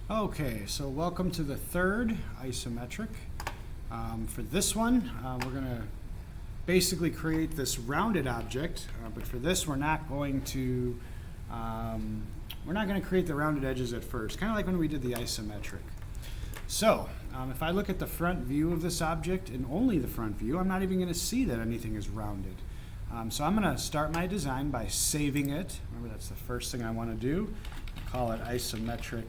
Okay, so welcome to the third isometric. For this one, we're going to basically create this rounded object, but for this we're not going to create the rounded edges at first, kind of like when we did the isometric. So if I look at the front view of this object, and only the front view, I'm not even going to see that anything is rounded. So I'm going to start my design by saving it. Remember, that's the first thing I want to do. Call it isometric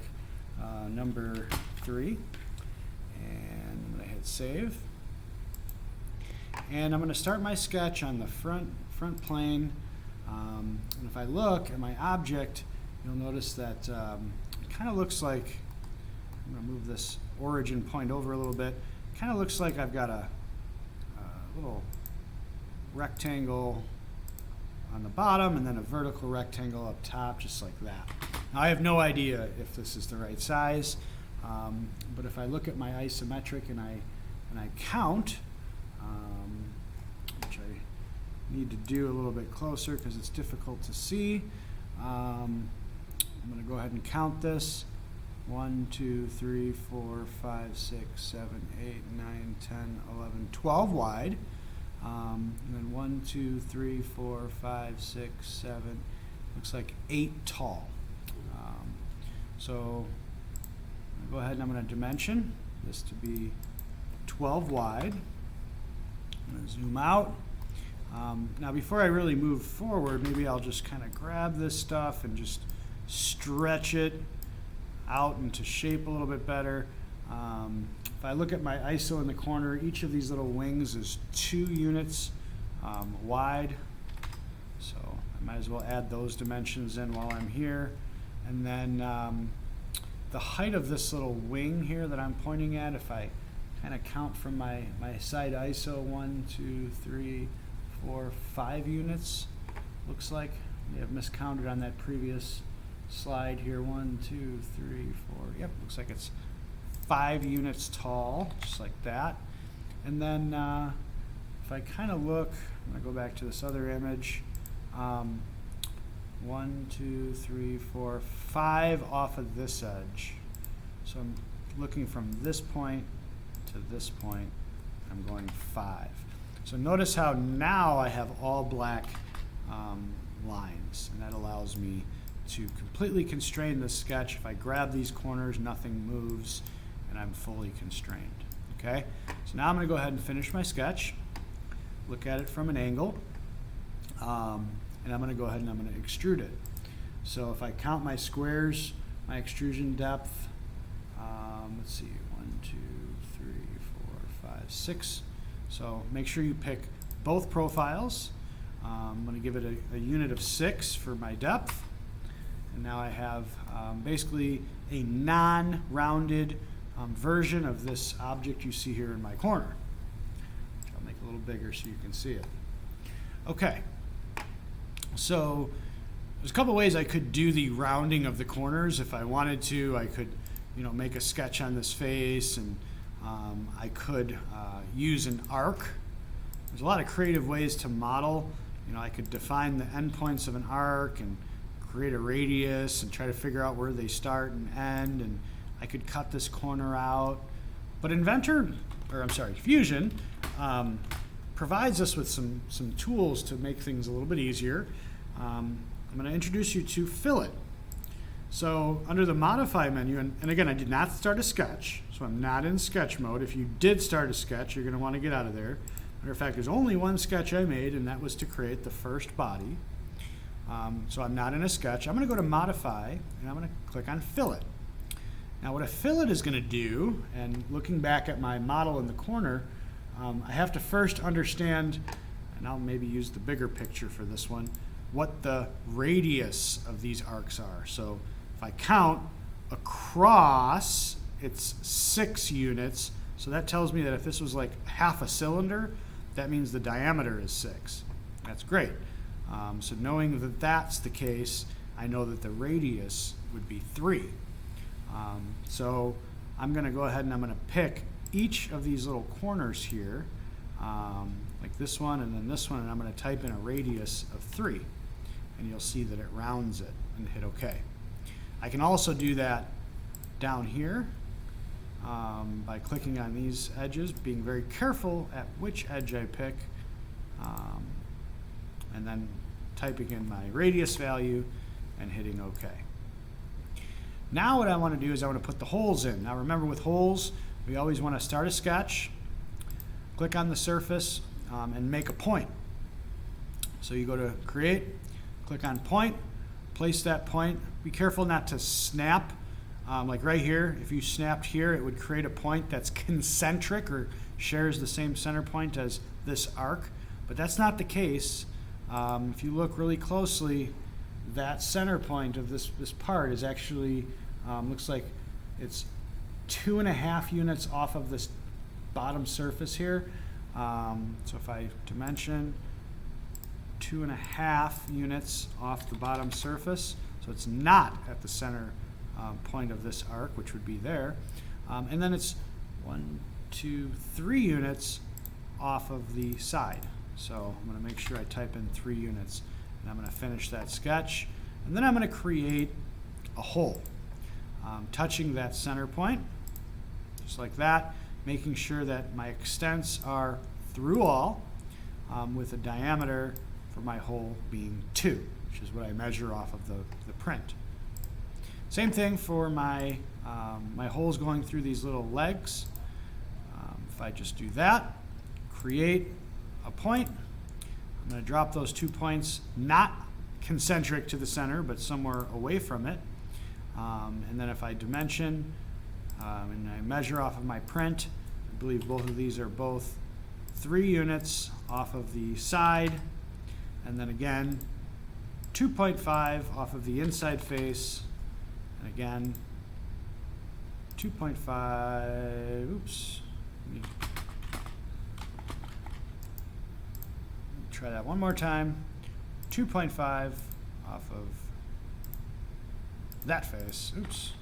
number 3, and I'm going to hit save. And I'm going to start my sketch on the front plane. And if I look at my object, you'll notice that it kind of looks like, I'm going to move this origin point over a little bit. It kind of looks like I've got a little rectangle on the bottom and then a vertical rectangle up top, just like that. Now, I have no idea if this is the right size, but if I look at my isometric and I count, which I need to do a little bit closer because it's difficult to see, I'm going to go ahead and count this. 1, 2, 3, 4, 5, 6, 7, 8, 9, 10, 11, 12 wide. And then 1, 2, 3, 4, 5, 6, 7, looks like 8 tall. So I'm going to go ahead and I'm going to dimension this to be 12 wide. I'm going to zoom out. Now before I really move forward, maybe I'll just kind of grab this stuff and just stretch it out into shape a little bit better. If I look at my ISO in the corner, each of these little wings is 2 units wide. So I might as well add those dimensions in while I'm here. And then the height of this little wing here that I'm pointing at, if I kind of count from my side ISO, 1, 2, 3, 4, 5 units, looks like. I have miscounted on that previous slide here. 1, 2, 3, 4. Yep, looks like it's 5 units tall, just like that. And then if I kind of look, I'm going to go back to this other image. 1, 2, 3, 4, 5 off of this edge. So I'm looking from this point to this point. I'm going 5. So notice how now I have all black lines, and that allows me to completely constrain the sketch. If I grab these corners, nothing moves, and I'm fully constrained. Okay? So now I'm going to go ahead and finish my sketch, look at it from an angle, and I'm going to go ahead and I'm going to extrude it. So if I count my squares, my extrusion depth, let's see, 1, 2, 3, 4, 5, 6. So make sure you pick both profiles. I'm going to give it a unit of 6 for my depth. And now I have basically a non-rounded version of this object you see here in my corner, which I'll make a little bigger so you can see it. Okay, so there's a couple ways I could do the rounding of the corners. If I wanted to, I could make a sketch on this face, and I could use an arc. There's a lot of creative ways to model. I could define the endpoints of an arc and create a radius and try to figure out where they start and end, and I could cut this corner out. But Fusion provides us with some tools to make things a little bit easier. I'm going to introduce you to fillet. So under the modify menu, and again, I did not start a sketch, so I'm not in sketch mode. If you did start a sketch, you're going to want to get out of there. Matter of fact, there's only one sketch I made, and that was to create the first body. So I'm not in a sketch. I'm going to go to modify, and I'm going to click on fillet. Now what a fillet is going to do, and looking back at my model in the corner, I have to first understand, and I'll maybe use the bigger picture for this one, what the radius of these arcs are. So if I count across, it's 6 units. So that tells me that if this was like half a cylinder, that means the diameter is 6. That's great. So knowing that that's the case, I know that the radius would be 3. So I'm going to go ahead and I'm going to pick each of these little corners here, like this one and then this one, and I'm going to type in a radius of 3. And you'll see that it rounds it, and hit OK. I can also do that down here by clicking on these edges, being very careful at which edge I pick, and then typing in my radius value and hitting OK. Now what I want to do is I want to put the holes in. Now remember, with holes, we always want to start a sketch, click on the surface, and make a point. So you go to Create, click on Point, place that point. Be careful not to snap. Like right here, if you snapped here, it would create a point that's concentric or shares the same center point as this arc. But that's not the case. If you look really closely, that center point of this part is actually, looks like it's 2.5 units off of this bottom surface here. So if I dimension 2.5 units off the bottom surface, so it's not at the center point of this arc, which would be there. And then it's 1, 2, 3 units off of the side. So I'm going to make sure I type in 3 units, and I'm going to finish that sketch. And then I'm going to create a hole, touching that center point, just like that, making sure that my extents are through all, with a diameter for my hole being 2, which is what I measure off of the print. Same thing for my holes going through these little legs. If I just do that, create a point, I'm going to drop those 2 points, not concentric to the center, but somewhere away from it. And then if I dimension and I measure off of my print, I believe both of these are both 3 units off of the side, and then again 2.5 off of the inside face, and again 2.5, oops, let me try that one more time, 2.5 off of that face, oops.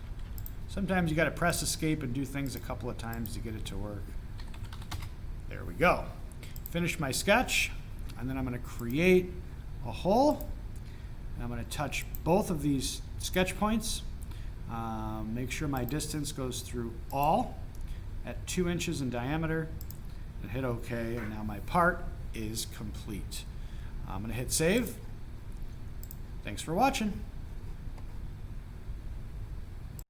Sometimes you got to press escape and do things a couple of times to get it to work. There we go. Finish my sketch, and then I'm going to create a hole, and I'm going to touch both of these sketch points. Make sure my distance goes through all at 2 inches in diameter, and hit OK, and now my part is complete. I'm going to hit save. Thanks for watching.